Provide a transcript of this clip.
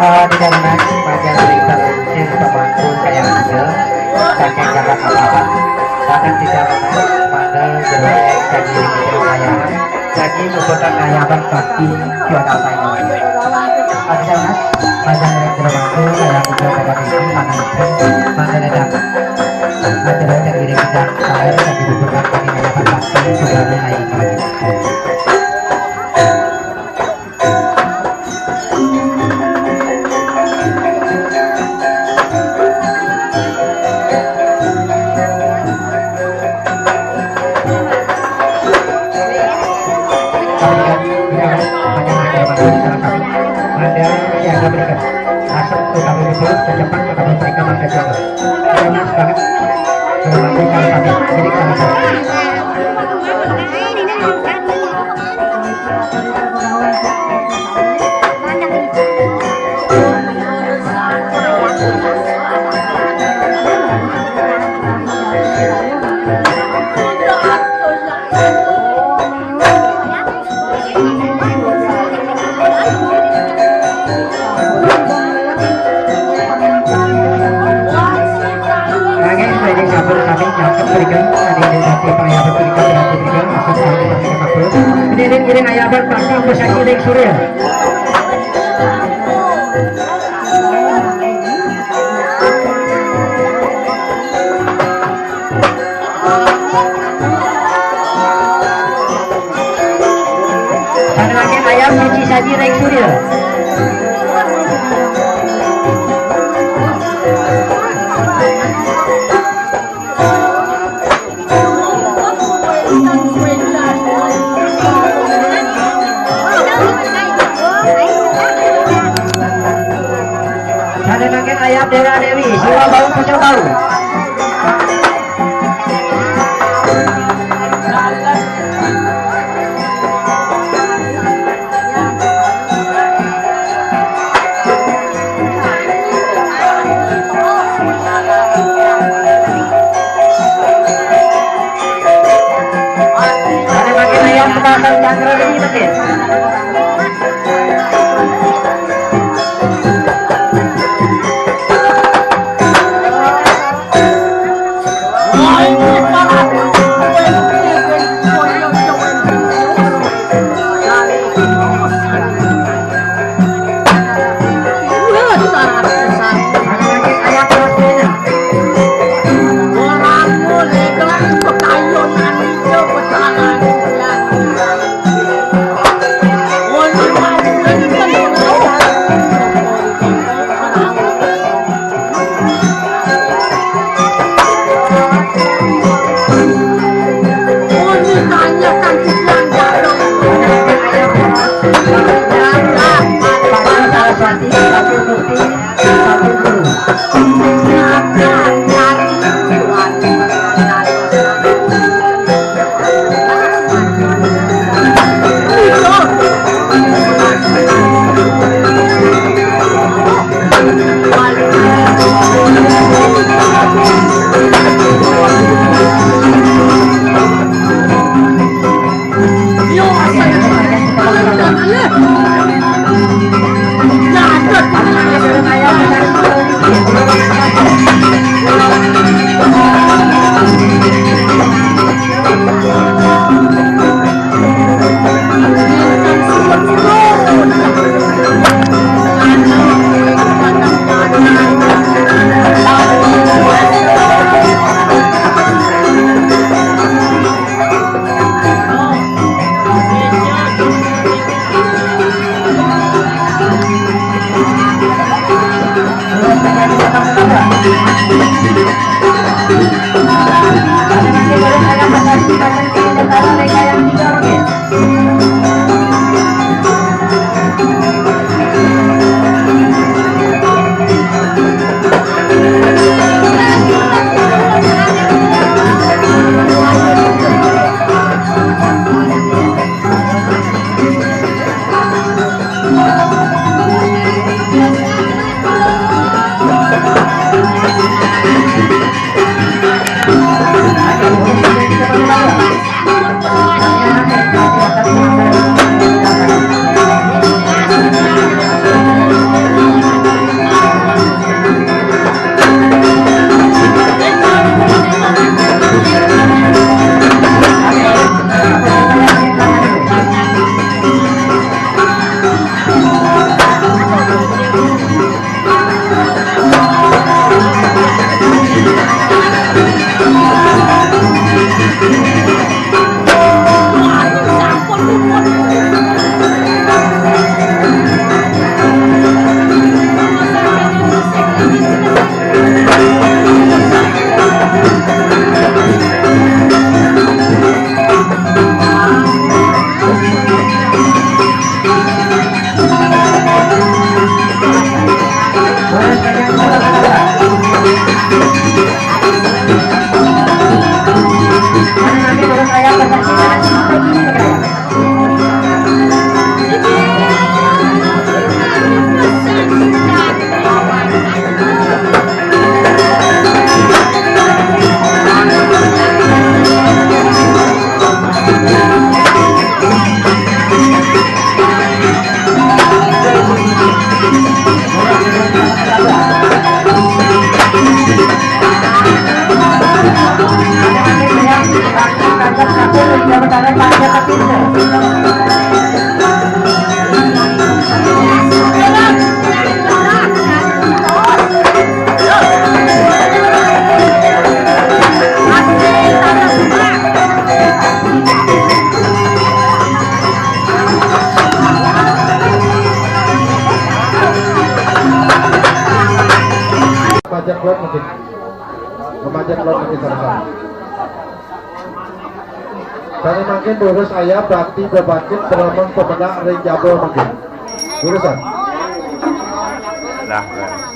di dalam panjang cerita sir pemangku kayak gitu kakek kakak apa bahkan di dalam pada jelek kaki itu kayak kaki kebutuhan kayakan kaki juara saya di dalam panjang cerita pemangku kayak gitu dapat ini mana ada ada yang diri kita saya lagi kebutuhan kaki kayakan kaki juara naik lagi. Iring ayaban pakar besar iring surya. Pada lagi ayam biji saji iring surya. Ayam Dewa Dewi, siwa bau pucuk bau. Ada makin ayam kebakar cangkra ini makin. tarik pajak ke pintu. Pajak lot mungkin. Pemajak lot mungkin sama-sama. Kami makin lurus ayah bakti bebakin beromong pemenang ring jabol mungkin. Lurusan. Lah.